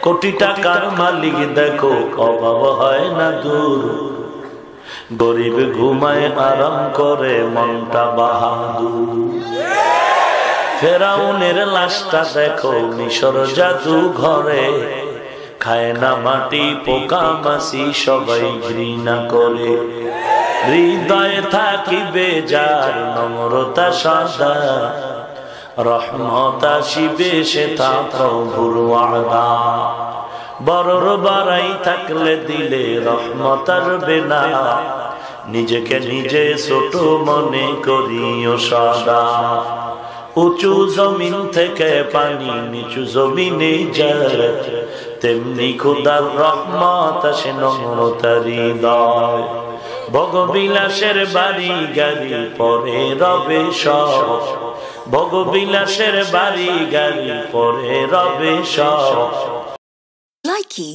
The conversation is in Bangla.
কোটি টাকার মালিক দেখো অভাব হয় না দূর, গরিব ঘুমায় আরাম করে মনটা বাহাদুর। ফেরাউনের লাশটা দেখো মিশর জাদু ঘরে, খায় না মাটি পোকা মাছি সবাই ঘৃণা করে। হৃদয়ে থাকিবে যার নম্রতা সাদা, রহমত আসিবে সে তা প্রভুর ওয়াদা। বড়র বাড়াই থাকলে দিলে রহমত আসবে না, নিজেকে নিজে ছোট মনে করিও সদা। উঁচু জমিন থেকে পানি নিচু জমিনে যায়, তেমনি খোদার রহমত আসে নম্রতার হৃদয়। ভোগবিলাসের বাড়ি গাড়ি পরে রবে সব, ভোগবিলাসের বাড়ি গাড়ি পরে রবে সব। Likey